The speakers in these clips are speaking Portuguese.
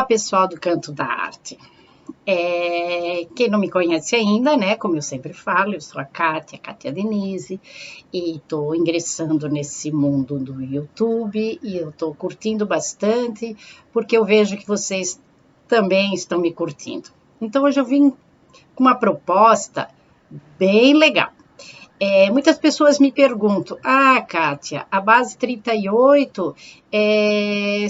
pessoal do Canto da Arte. Quem não me conhece ainda, né? Como eu sempre falo, eu sou a Kátia Denise, e estou ingressando nesse mundo do YouTube e eu estou curtindo bastante, porque eu vejo que vocês também estão me curtindo. Então, hoje eu vim com uma proposta bem legal. Muitas pessoas me perguntam, Kátia, a base 38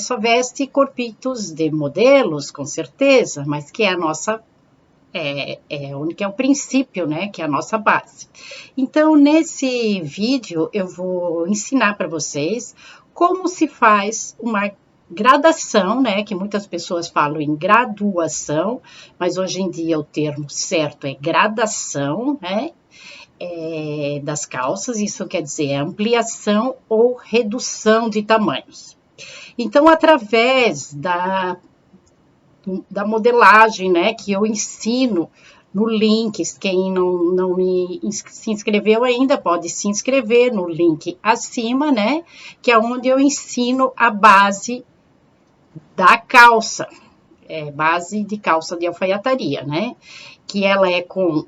só veste corpitos de modelos, com certeza, mas que é a nossa, que é o princípio, né, que é a nossa base. Então, nesse vídeo, eu vou ensinar para vocês como se faz uma gradação, né, que muitas pessoas falam em graduação, mas hoje em dia o termo certo é gradação, né, das calças, isso quer dizer ampliação ou redução de tamanhos. Então, através da modelagem, né, que eu ensino no link, quem não se inscreveu ainda, pode se inscrever no link acima, né, que é onde eu ensino a base da calça, base de calça de alfaiataria, né, que ela é com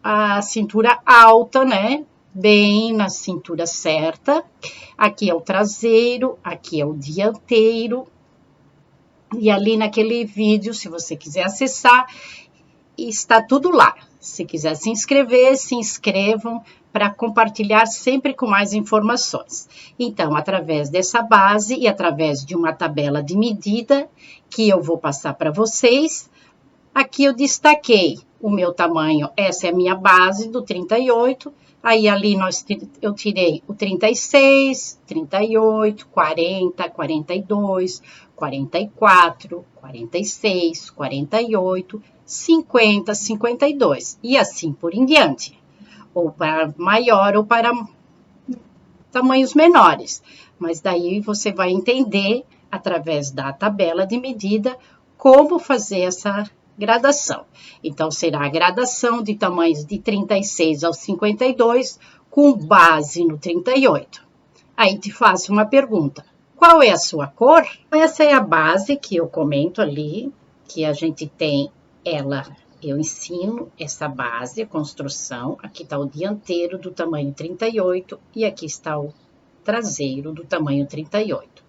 a cintura alta, né? Bem na cintura certa. Aqui é o traseiro, aqui é o dianteiro. E ali naquele vídeo, se você quiser acessar, está tudo lá. Se quiser se inscrever, se inscrevam para compartilhar sempre com mais informações. Então, através dessa base e através de uma tabela de medida que eu vou passar para vocês, aqui eu destaquei o meu tamanho, essa é a minha base do 38, aí ali eu tirei o 36, 38, 40, 42, 44, 46, 48, 50, 52, e assim por em diante, ou para maior ou para tamanhos menores, mas daí você vai entender, através da tabela de medida, como fazer essa gradação. Então, será a gradação de tamanhos de 36 ao 52, com base no 38. Aí te faço uma pergunta. Qual é a sua cor? Essa é a base que eu comento ali, que a gente tem ela, eu ensino essa base, a construção. Aqui está o dianteiro do tamanho 38 e aqui está o traseiro do tamanho 38.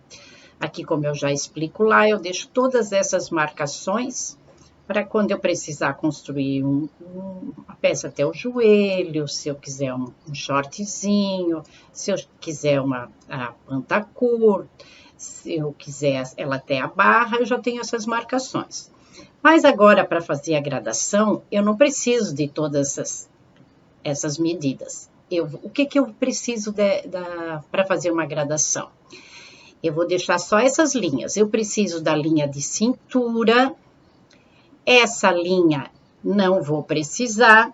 Aqui, como eu já explico lá, eu deixo todas essas marcações para quando eu precisar construir uma peça até o joelho, se eu quiser um shortzinho, se eu quiser a pantacur, se eu quiser ela até a barra, eu já tenho essas marcações. Mas agora, para fazer a gradação, eu não preciso de todas essas medidas. O que eu preciso para fazer uma gradação? Eu vou deixar só essas linhas. Eu preciso da linha de cintura. Essa linha não vou precisar,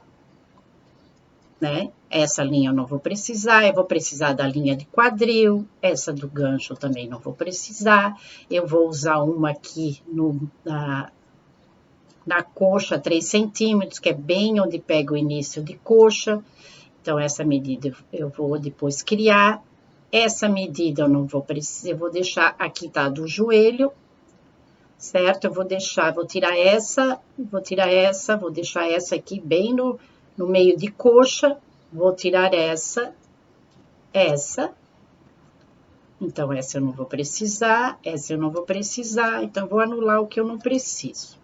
né? Essa linha eu não vou precisar. Eu vou precisar da linha de quadril. Essa do gancho também não vou precisar. Eu vou usar uma aqui na coxa, 3 centímetros, que é bem onde pega o início de coxa. Então, essa medida eu vou depois criar. Essa medida eu não vou precisar, eu vou deixar aqui, tá, do joelho, certo? Eu vou tirar essa, vou deixar essa aqui bem no meio de coxa, vou tirar essa. Então, essa eu não vou precisar, essa eu não vou precisar, então, vou anular o que eu não preciso.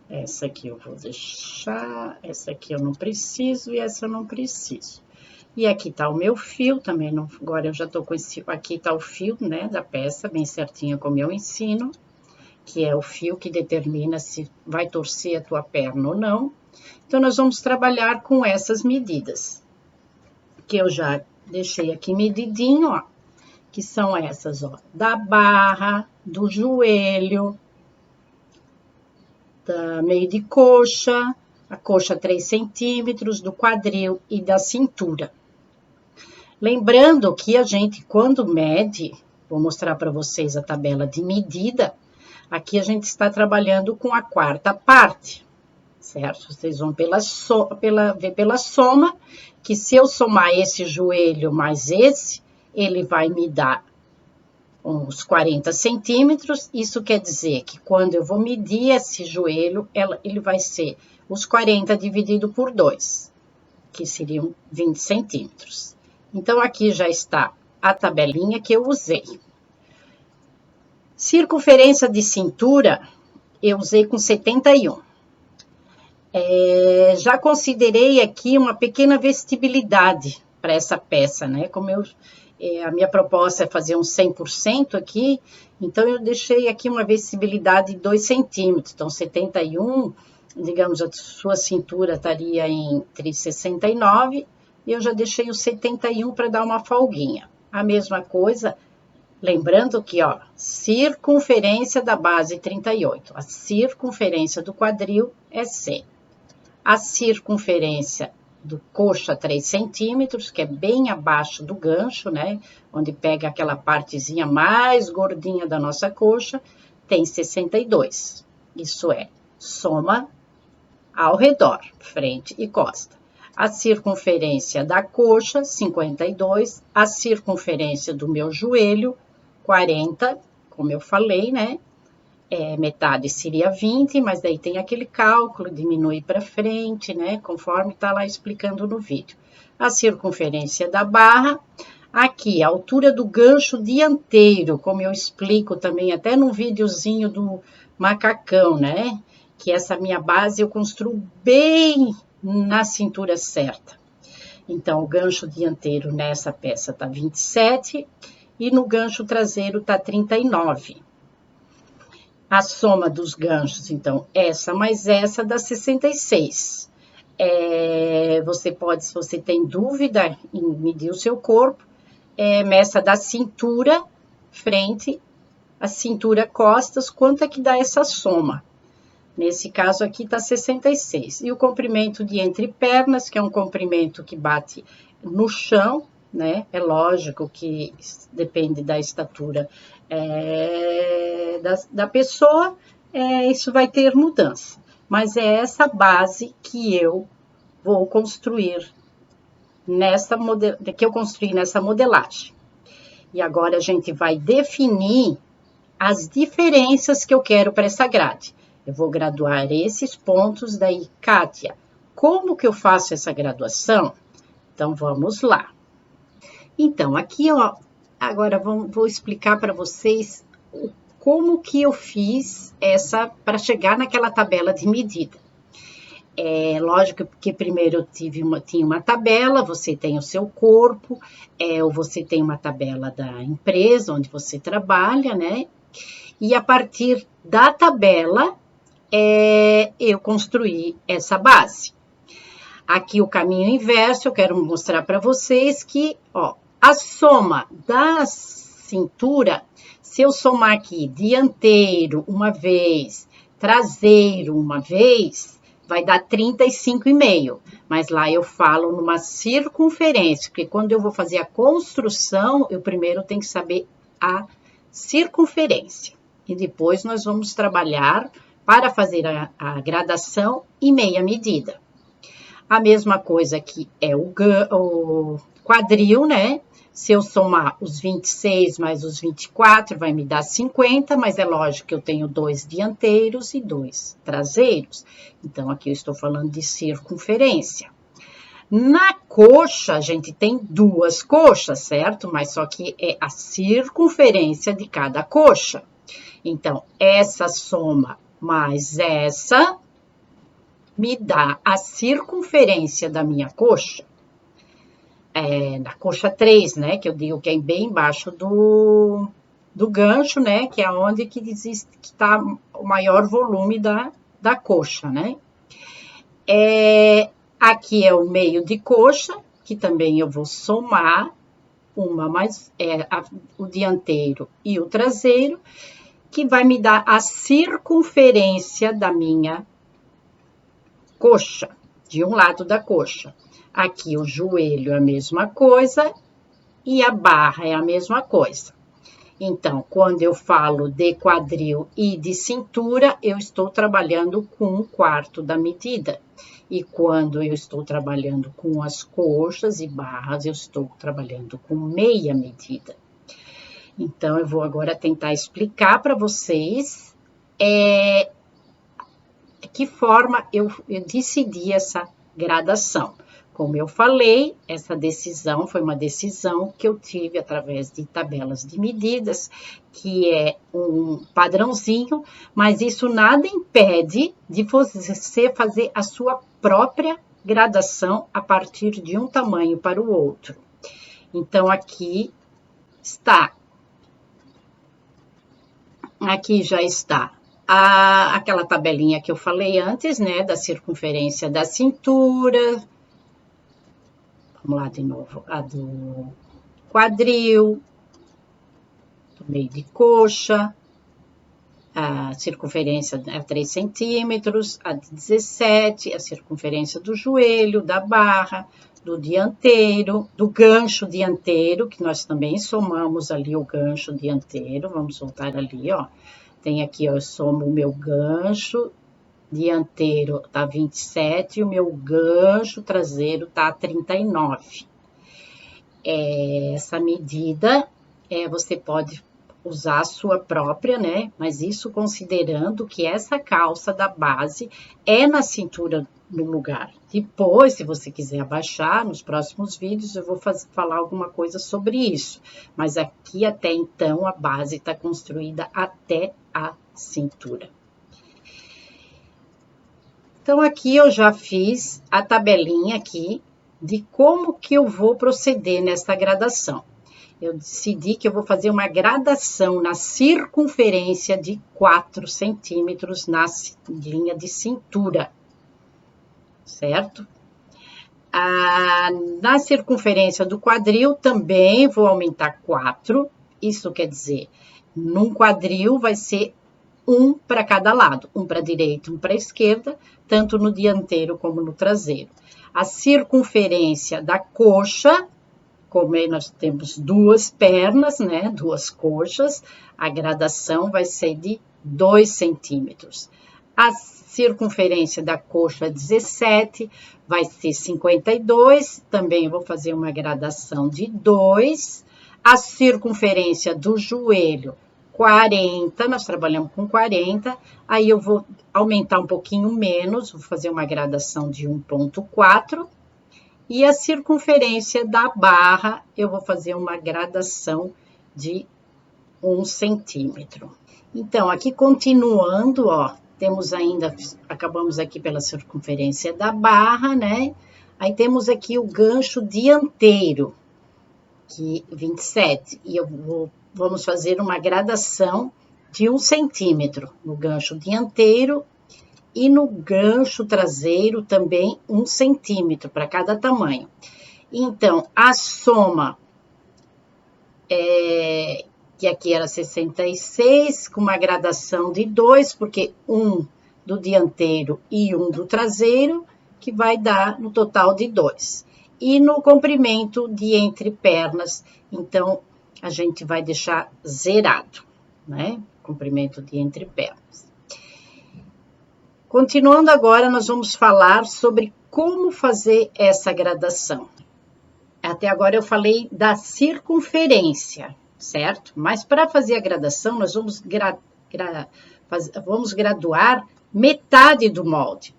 Essa aqui eu vou deixar, essa aqui eu não preciso e essa eu não preciso. E aqui tá o meu fio, também não, agora eu já tô com esse, aqui tá o fio, né, da peça, bem certinho como eu ensino, que é o fio que determina se vai torcer a tua perna ou não. Então, nós vamos trabalhar com essas medidas, que eu já deixei aqui medidinho, ó, que são essas, ó, da barra, do joelho, da meio de coxa, a coxa 3 centímetros, do quadril e da cintura. Lembrando que a gente, quando mede, vou mostrar para vocês a tabela de medida, aqui a gente está trabalhando com a quarta parte, certo? Vocês vão ver pela soma, que se eu somar esse joelho mais esse, ele vai me dar uns 40 centímetros. Isso quer dizer que quando eu vou medir esse joelho, ele vai ser os 40 dividido por 2, que seriam 20 centímetros. Então, aqui já está a tabelinha que eu usei. Circunferência de cintura, eu usei com 71. Já considerei aqui uma pequena vestibilidade para essa peça, né? Como a minha proposta é fazer um 100% aqui, então eu deixei aqui uma vestibilidade de 2 centímetros. Então, 71, digamos, a sua cintura estaria entre 69, e eu já deixei o 71 para dar uma folguinha. A mesma coisa, lembrando que, ó, circunferência da base 38, a circunferência do quadril é 100. A circunferência do coxa 3 centímetros, que é bem abaixo do gancho, né? Onde pega aquela partezinha mais gordinha da nossa coxa, tem 62. Isso é, soma ao redor, frente e costa. A circunferência da coxa, 52. A circunferência do meu joelho, 40, como eu falei, né? Metade seria 20, mas daí tem aquele cálculo, diminui para frente, né? Conforme está lá explicando no vídeo. A circunferência da barra, aqui, a altura do gancho dianteiro, como eu explico também até no videozinho do macacão, né? Que essa minha base eu construo bem na cintura certa. Então, o gancho dianteiro nessa peça tá 27 e no gancho traseiro tá 39. A soma dos ganchos, então, essa mais essa dá 66. Você pode, se você tem dúvida em medir o seu corpo, meça da cintura, frente, a cintura, costas, quanto é que dá essa soma? Nesse caso aqui tá 66. E o comprimento de entre pernas, que é um comprimento que bate no chão, né? É lógico que depende da estatura da pessoa, isso vai ter mudança. Mas é essa base que eu vou construir que eu construí nessa modelagem. E agora a gente vai definir as diferenças que eu quero para essa grade. Eu vou graduar esses pontos, daí, Kátia, como que eu faço essa graduação? Então, vamos lá. Então, aqui, ó, agora vou explicar para vocês como que eu fiz para chegar naquela tabela de medida. Lógico que primeiro eu tinha uma tabela, você tem o seu corpo, ou você tem uma tabela da empresa onde você trabalha, né? E a partir da tabela, eu construí essa base. Aqui o caminho inverso, eu quero mostrar para vocês que, ó, a soma da cintura, se eu somar aqui dianteiro uma vez, traseiro uma vez, vai dar 35,5. Mas lá eu falo numa circunferência, porque quando eu vou fazer a construção, eu primeiro tenho que saber a circunferência. E depois nós vamos trabalhar para fazer a gradação e meia medida. A mesma coisa que é o quadril, né? Se eu somar os 26 mais os 24, vai me dar 50, mas é lógico que eu tenho 2 dianteiros e 2 traseiros. Então, aqui eu estou falando de circunferência. Na coxa, a gente tem 2 coxas, certo? Mas só que é a circunferência de cada coxa. Então, essa soma mais essa me dá a circunferência da minha coxa. Na coxa 3, né? Que eu digo que é bem embaixo do gancho, né? Que é onde que está o maior volume da coxa, né? Aqui é o meio de coxa, que também eu vou somar o dianteiro e o traseiro, que vai me dar a circunferência da minha coxa, de um lado da coxa. Aqui o joelho é a mesma coisa e a barra é a mesma coisa. Então, quando eu falo de quadril e de cintura, eu estou trabalhando com 1/4 da medida. E quando eu estou trabalhando com as coxas e barras, eu estou trabalhando com meia medida. Então, eu vou agora tentar explicar para vocês que forma eu decidi essa gradação. Como eu falei, essa decisão foi uma decisão que eu tive através de tabelas de medidas, que é um padrãozinho, mas isso nada impede de você fazer a sua própria gradação a partir de um tamanho para o outro. Então, aqui está. Aqui já está aquela tabelinha que eu falei antes, né, da circunferência da cintura. Vamos lá de novo, a do quadril, do meio de coxa, a circunferência a 3 centímetros, a de 17, a circunferência do joelho, da barra, do dianteiro, do gancho dianteiro, que nós também somamos ali o gancho dianteiro, vamos soltar ali, ó. Tem aqui, ó, eu somo o meu gancho dianteiro tá 27 e o meu gancho traseiro tá 39. Essa medida você pode usar a sua própria, né? Mas isso considerando que essa calça da base é na cintura no lugar. Depois, se você quiser abaixar, nos próximos vídeos eu vou falar alguma coisa sobre isso. Mas aqui até então a base está construída até a cintura. Então, aqui eu já fiz a tabelinha aqui de como que eu vou proceder nessa gradação. Eu decidi que eu vou fazer uma gradação na circunferência de 4 centímetros na linha de cintura, certo? Na circunferência do quadril também vou aumentar 4, isso quer dizer, num quadril vai ser um para cada lado, um para a direita, um para a esquerda, tanto no dianteiro como no traseiro. A circunferência da coxa, como nós temos duas pernas, né, duas coxas, a gradação vai ser de 2 centímetros. A circunferência da coxa 17 vai ser 52, também vou fazer uma gradação de 2. A circunferência do joelho 40, nós trabalhamos com 40, aí eu vou aumentar um pouquinho menos, vou fazer uma gradação de 1,4, e a circunferência da barra, eu vou fazer uma gradação de 1 centímetro. Então, aqui continuando, ó, temos ainda, acabamos aqui pela circunferência da barra, né? Aí temos aqui o gancho dianteiro, que 27, e vamos fazer uma gradação de 1 centímetro no gancho dianteiro e no gancho traseiro também 1 centímetro para cada tamanho. Então, a soma, que aqui era 66, com uma gradação de 2, porque um do dianteiro e um do traseiro, que vai dar no total de 2. E no comprimento de entre pernas, então, a gente vai deixar zerado, né? Comprimento de entre pernas. Continuando agora, nós vamos falar sobre como fazer essa gradação. Até agora eu falei da circunferência, certo? Mas para fazer a gradação, nós vamos graduar metade do molde.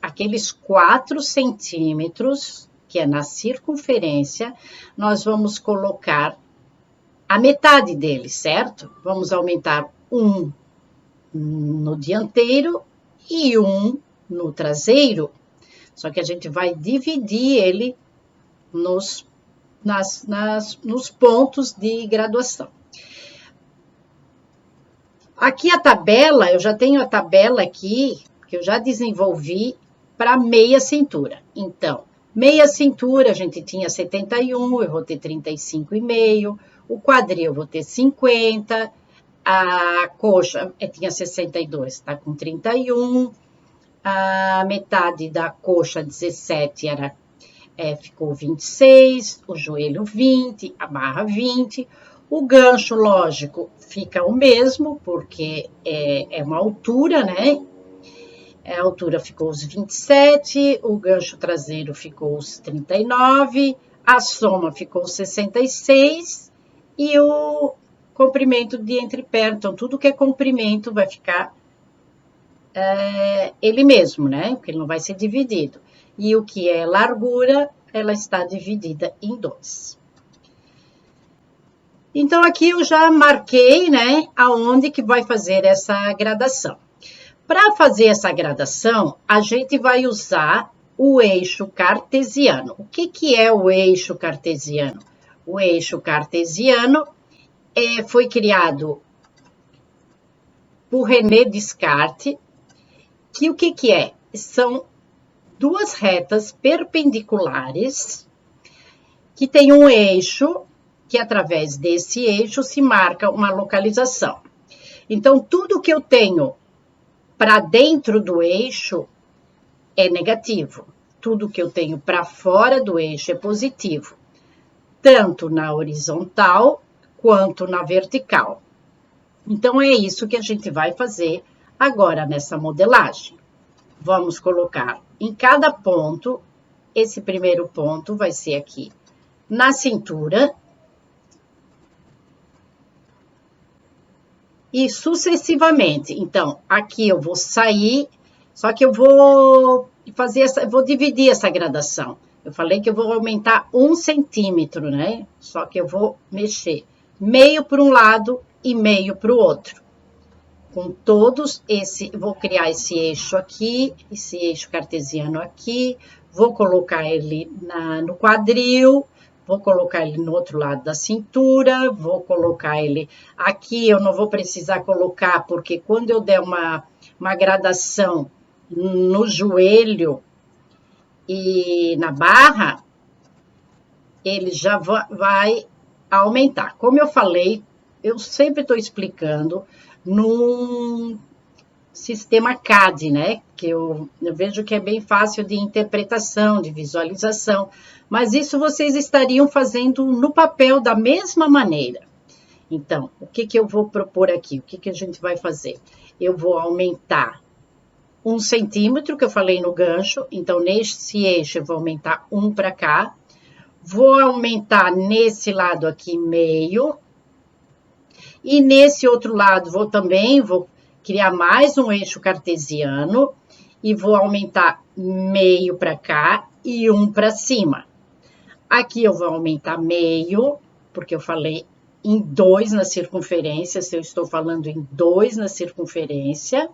Aqueles 4 centímetros, que é na circunferência, nós vamos colocar a metade dele, certo? Vamos aumentar 1 no dianteiro e 1 no traseiro. Só que a gente vai dividir ele nos pontos de graduação. Aqui a tabela, eu já tenho a tabela aqui, que eu já desenvolvi para meia cintura. Então, meia cintura a gente tinha 71, eu vou ter 35,5, o quadril eu vou ter 50, a coxa tinha 62, tá com 31, a metade da coxa 17 ficou 26, o joelho 20, a barra 20, o gancho, lógico, fica o mesmo, porque é uma altura, né? A altura ficou os 27, o gancho traseiro ficou os 39, a soma ficou 66, e o comprimento de entre pernas. Então, tudo que é comprimento vai ficar ele mesmo, né? Porque ele não vai ser dividido. E o que é largura, ela está dividida em 2. Então, aqui eu já marquei, né, aonde que vai fazer essa gradação. Para fazer essa gradação, a gente vai usar o eixo cartesiano. O que que é o eixo cartesiano? O eixo cartesiano foi criado por René Descartes, que o que que é? São duas retas perpendiculares que tem um eixo, que através desse eixo se marca uma localização. Então, tudo que eu tenho para dentro do eixo é negativo. Tudo que eu tenho para fora do eixo é positivo. Tanto na horizontal quanto na vertical. Então, é isso que a gente vai fazer agora nessa modelagem. Vamos colocar em cada ponto, esse primeiro ponto vai ser aqui na cintura. E sucessivamente. Então, aqui eu vou sair, só que eu vou vou dividir essa gradação. Eu falei que eu vou aumentar 1 centímetro, né? Só que eu vou mexer meio para um lado e meio para o outro. Com todos vou criar esse eixo aqui, esse eixo cartesiano aqui, vou colocar ele no quadril, vou colocar ele no outro lado da cintura, vou colocar ele aqui, eu não vou precisar colocar, porque quando eu der uma gradação no joelho e na barra, ele já vai aumentar. Como eu falei, eu sempre estou explicando num sistema CAD, né? Que eu vejo que é bem fácil de interpretação, de visualização, mas isso vocês estariam fazendo no papel da mesma maneira. Então, o que que eu vou propor aqui? O que que a gente vai fazer? Eu vou aumentar 1 centímetro, que eu falei no gancho, então nesse eixo eu vou aumentar 1 para cá, vou aumentar nesse lado aqui meio, e nesse outro lado vou criar mais um eixo cartesiano e vou aumentar meio para cá e 1 para cima. Aqui eu vou aumentar meio, porque eu falei em 2 na circunferência, se eu estou falando em 2 na circunferência.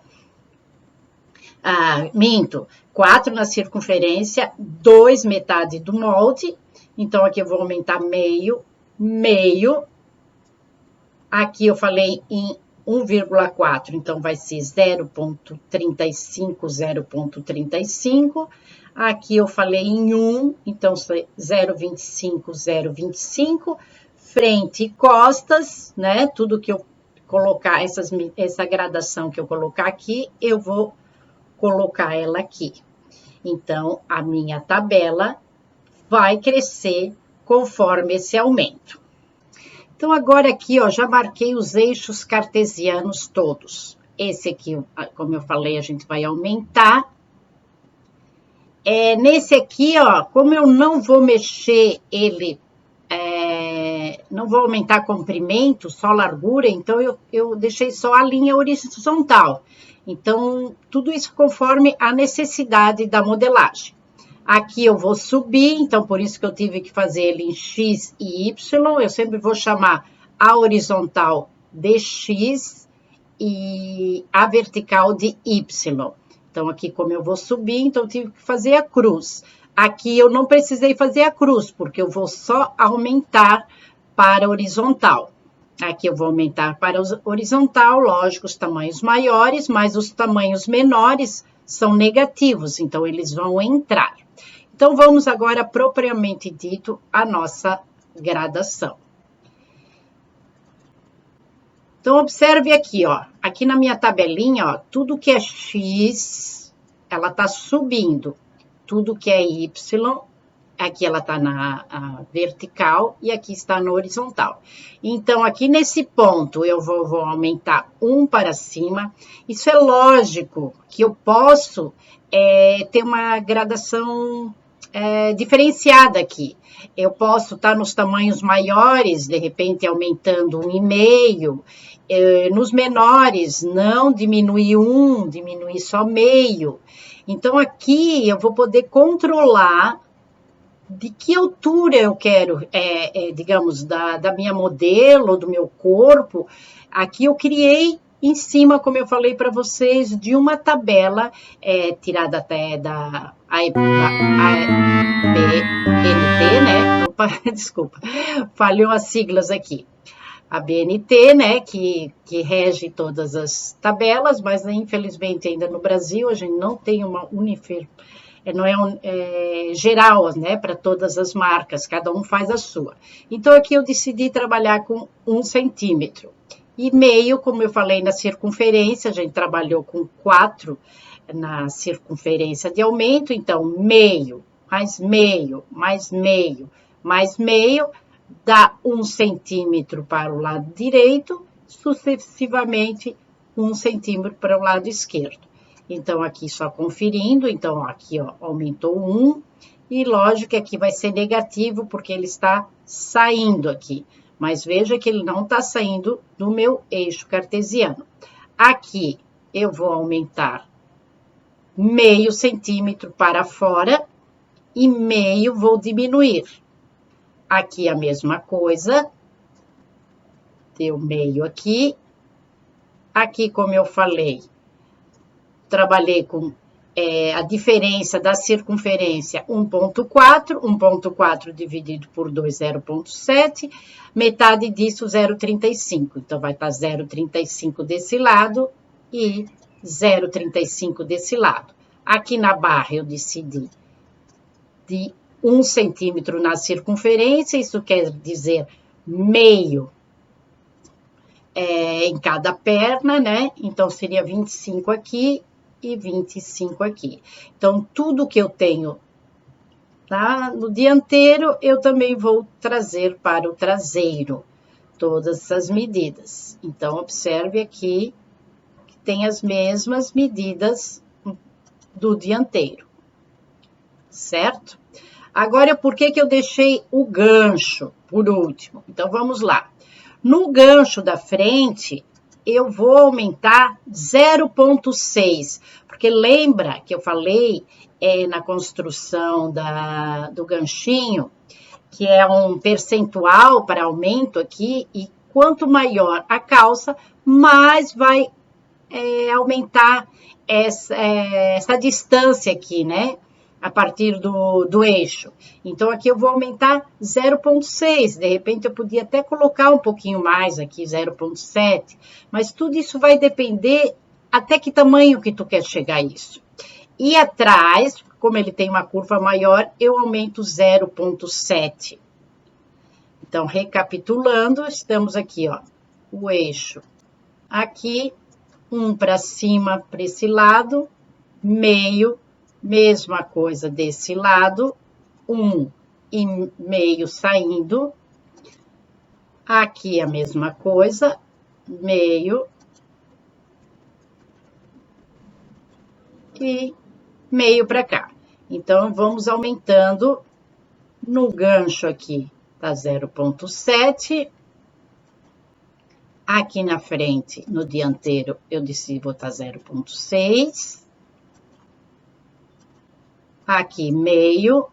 Minto, 4 na circunferência, 2 metade do molde. Então, aqui eu vou aumentar meio, meio. Aqui eu falei em 1,4, então vai ser 0,35, 0,35. Aqui eu falei em 1, então 0,25, 0,25. Frente e costas, né? Tudo que eu colocar, essa gradação que eu colocar aqui, eu vou colocar ela aqui. Então, a minha tabela vai crescer conforme esse aumento. Então, agora aqui, ó, já marquei os eixos cartesianos todos. Esse aqui, como eu falei, a gente vai aumentar. Nesse aqui, ó, como eu não vou mexer ele, não vou aumentar comprimento, só largura, então eu deixei só a linha horizontal. Então, tudo isso conforme a necessidade da modelagem. Aqui eu vou subir, então por isso que eu tive que fazer ele em X e Y. Eu sempre vou chamar a horizontal de X e a vertical de Y. Então, aqui como eu vou subir, então eu tive que fazer a cruz. Aqui eu não precisei fazer a cruz, porque eu vou só aumentar para a horizontal. Aqui eu vou aumentar para a horizontal, lógico, os tamanhos maiores, mas os tamanhos menores são negativos, então eles vão entrar. Então, vamos agora, propriamente dito, a nossa gradação. Então, observe aqui, ó. Aqui na minha tabelinha, ó, tudo que é X, ela tá subindo. Tudo que é Y, aqui ela tá na vertical e aqui está no horizontal. Então, aqui nesse ponto, eu vou aumentar 1 para cima. Isso é lógico que eu posso ter uma gradação diferenciada aqui. Eu posso estar nos tamanhos maiores, de repente aumentando 1,5. Nos menores, não diminuir 1, diminuir só meio. Então, aqui eu vou poder controlar de que altura eu quero, digamos, da minha modelo, do meu corpo. Aqui eu criei em cima, como eu falei para vocês, de uma tabela tirada até da ABNT, né? Opa, desculpa, falhou as siglas aqui. A BNT, né, que rege todas as tabelas, mas infelizmente ainda no Brasil a gente não tem uma não é geral, né, para todas as marcas, cada um faz a sua. Então aqui eu decidi trabalhar com 1 centímetro. E meio, como eu falei na circunferência, a gente trabalhou com 4 na circunferência de aumento, então meio, mais meio, mais meio, mais meio, dá 1 centímetro para o lado direito, sucessivamente 1 centímetro para o lado esquerdo. Então, aqui só conferindo, então, aqui, ó, aumentou 1, e lógico que aqui vai ser negativo, porque ele está saindo aqui. Mas veja que ele não está saindo do meu eixo cartesiano. Aqui, eu vou aumentar meio centímetro para fora, e meio vou diminuir. Aqui a mesma coisa, deu meio aqui. Aqui, como eu falei, trabalhei com a diferença da circunferência 1,4, 1,4 dividido por 2, 0,7, metade disso 0,35. Então, vai estar 0,35 desse lado e 0,35 desse lado. Aqui na barra eu decidi de 1 centímetro na circunferência, isso quer dizer meio em cada perna, né? Então, seria 25 aqui e 25 aqui. Então, tudo que eu tenho no dianteiro, eu também vou trazer para o traseiro, todas essas medidas. Então, observe aqui que tem as mesmas medidas do dianteiro, certo? Agora, por que eu deixei o gancho por último? Então, vamos lá. No gancho da frente, eu vou aumentar 0,6, porque lembra que eu falei na construção do ganchinho, que é um percentual para aumento aqui, e quanto maior a calça, mais vai aumentar essa distância aqui, né? A partir do eixo. Então, aqui eu vou aumentar 0,6. De repente, eu podia até colocar um pouquinho mais aqui, 0,7. Mas tudo isso vai depender até que tamanho que tu quer chegar a isso. E atrás, como ele tem uma curva maior, eu aumento 0,7. Então, recapitulando, estamos aqui, ó. O eixo aqui, um para cima, para esse lado, meio. Mesma coisa desse lado, 1,5 saindo. Aqui a mesma coisa, meio. E meio para cá. Então, vamos aumentando no gancho aqui, tá 0,7. Aqui na frente, no dianteiro, eu decidi botar 0,6. Aqui meio,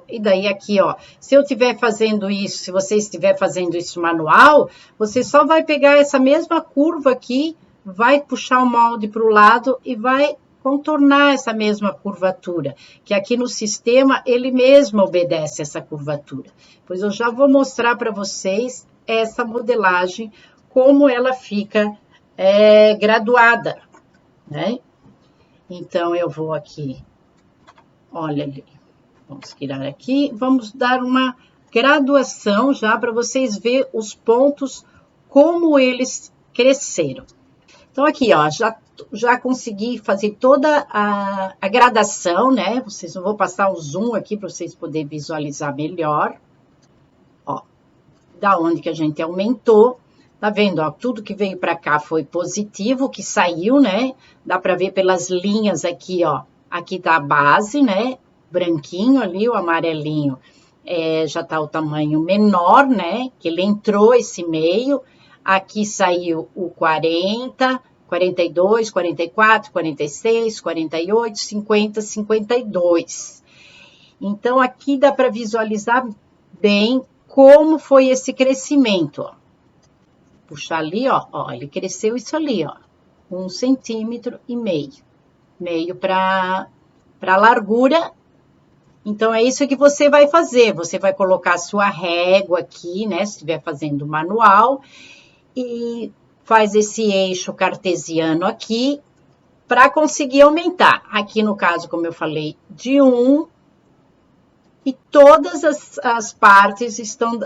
e daí aqui, ó. Se eu estiver fazendo isso, se você estiver fazendo isso manual, você só vai pegar essa mesma curva aqui, vai puxar o molde para o lado e vai contornar essa mesma curvatura, que aqui no sistema ele mesmo obedece essa curvatura. Pois eu já vou mostrar para vocês essa modelagem, como ela fica graduada, né? Então, eu vou aqui, olha ali, vamos tirar aqui, vamos dar uma graduação já para vocês verem os pontos, como eles cresceram. Então, aqui, ó, já consegui fazer toda a gradação, né? Eu vou passar o zoom aqui para vocês poderem visualizar melhor. Ó, da onde que a gente aumentou. Tá vendo, ó, tudo que veio para cá foi positivo, que saiu, né? Dá para ver pelas linhas aqui, ó, aqui tá a base, né? Branquinho ali, o amarelinho já tá o tamanho menor, né? Que ele entrou esse meio. Aqui saiu o 40, 42, 44, 46, 48, 50, 52. Então, aqui dá para visualizar bem como foi esse crescimento, ó. Puxar ali, ó, ele cresceu isso ali, ó, 1,5 centímetro, meio para a largura. Então, é isso que você vai fazer. Você vai colocar a sua régua aqui, né? Se estiver fazendo manual, e faz esse eixo cartesiano aqui para conseguir aumentar. Aqui, no caso, como eu falei, de 1, e todas as partes estão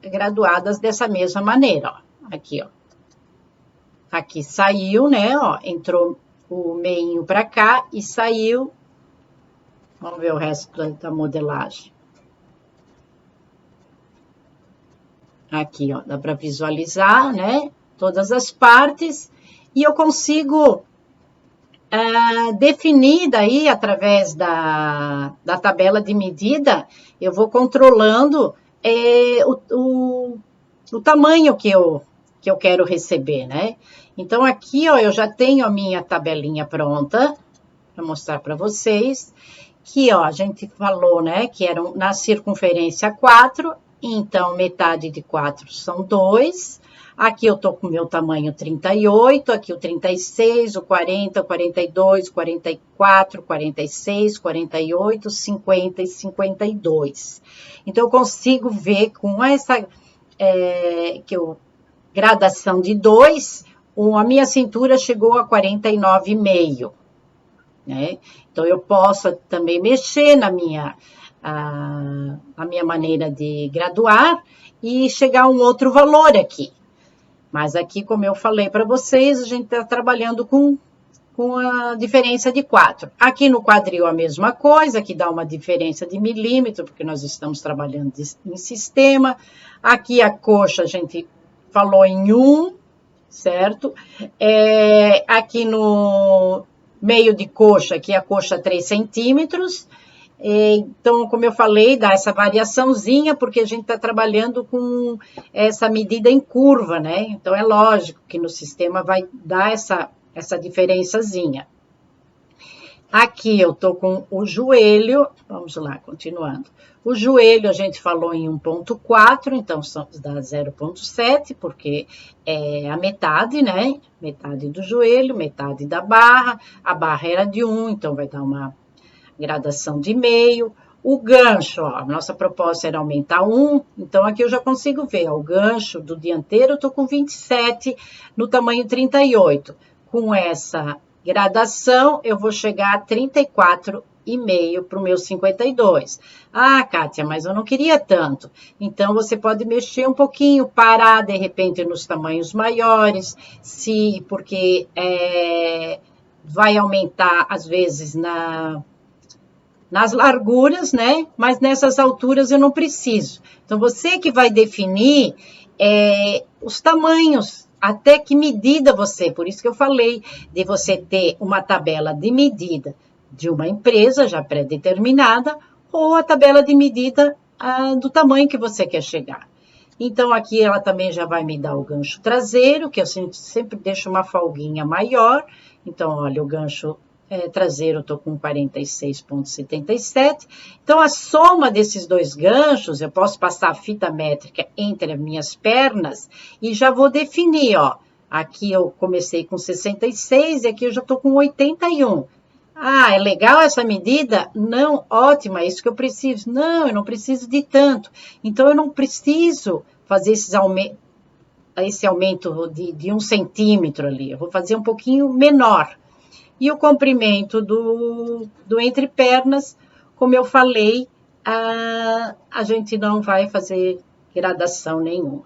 graduadas dessa mesma maneira, ó. Aqui, ó. Aqui saiu, né, ó, entrou o meinho para cá e saiu. Vamos ver o resto da modelagem. Aqui, ó, dá para visualizar, né, todas as partes. E eu consigo definir daí, através da tabela de medida, eu vou controlando o tamanho que eu quero receber, né? Então, aqui, ó, eu já tenho a minha tabelinha pronta para mostrar para vocês, que, ó, a gente falou, né, que eram na circunferência 4, então, metade de 4 são 2. Aqui eu tô com o meu tamanho 38, aqui o 36, o 40, o 42, 44, 46, 48, 50 e 52. Então, eu consigo ver com essa gradação de 2, a minha cintura chegou a 49,5, né? Então, eu posso também mexer na minha maneira de graduar e chegar a um outro valor aqui. Mas aqui, como eu falei para vocês, a gente está trabalhando com a diferença de 4. Aqui no quadril a mesma coisa, que dá uma diferença de milímetro, porque nós estamos trabalhando em sistema. Aqui a coxa a gente falou em 1, certo? Aqui no meio de coxa, aqui a coxa 3 centímetros. Então, como eu falei, dá essa variaçãozinha, porque a gente está trabalhando com essa medida em curva, né? Então, é lógico que no sistema vai dar essa diferençazinha. Aqui eu tô com o joelho, vamos lá, continuando. O joelho a gente falou em 1,4, então dá 0,7, porque é a metade, né? Metade do joelho, metade da barra. A barra era de 1, então vai dar uma gradação de meio. O gancho, ó, nossa proposta era aumentar 1, então aqui eu já consigo ver, ó, o gancho do dianteiro eu tô com 27, no tamanho 38. Com essa gradação, eu vou chegar a 34,5 para o meu 52. Ah, Kátia, mas eu não queria tanto. Então, você pode mexer um pouquinho, parar, de repente, nos tamanhos maiores, porque vai aumentar, às vezes, nas larguras, né? Mas nessas alturas eu não preciso. Então, você que vai definir os tamanhos, até que medida por isso que eu falei de você ter uma tabela de medida de uma empresa já pré-determinada ou a tabela de medida do tamanho que você quer chegar. Então, aqui ela também já vai me dar o gancho traseiro, que eu sempre deixo uma folguinha maior. Então, olha, o gancho traseiro eu tô com 46,77. Então, a soma desses dois ganchos, eu posso passar a fita métrica entre as minhas pernas e já vou definir, ó. Aqui eu comecei com 66 e aqui eu já tô com 81. Ah, é legal essa medida? Não, ótima, é isso que eu preciso. Não, eu não preciso de tanto. Então, eu não preciso fazer esse aumento de 1 centímetro ali. Eu vou fazer um pouquinho menor. E o comprimento do entrepernas, como eu falei, a gente não vai fazer gradação nenhuma.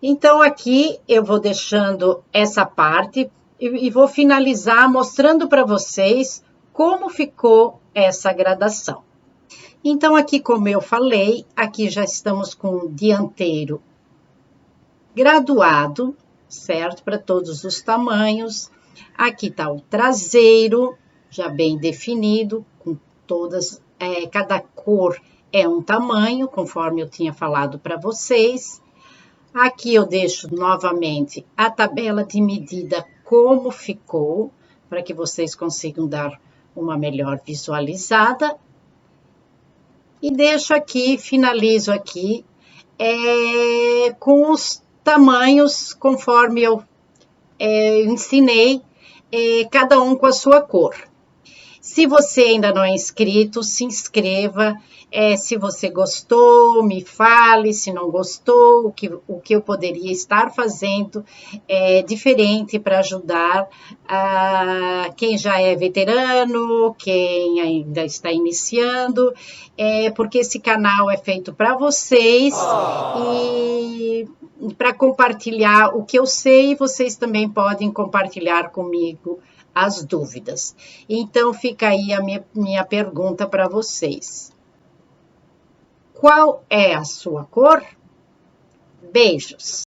Então, aqui eu vou deixando essa parte e vou finalizar mostrando para vocês como ficou essa gradação. Então, aqui, como eu falei, aqui já estamos com o dianteiro graduado, certo? Para todos os tamanhos. Aqui tá o traseiro, já bem definido, com todas, cada cor é um tamanho, conforme eu tinha falado para vocês. Aqui eu deixo novamente a tabela de medida como ficou, para que vocês consigam dar uma melhor visualizada. E deixo aqui, finalizo aqui, com os tamanhos conforme eu ensinei, cada um com a sua cor. Se você ainda não é inscrito, se inscreva. Se você gostou, me fale. Se não gostou, o que eu poderia estar fazendo diferente para ajudar quem já é veterano, quem ainda está iniciando, porque esse canal é feito para vocês e para compartilhar o que eu sei, vocês também podem compartilhar comigo as dúvidas. Então, fica aí a minha pergunta para vocês. Qual é a sua cor? Beijos!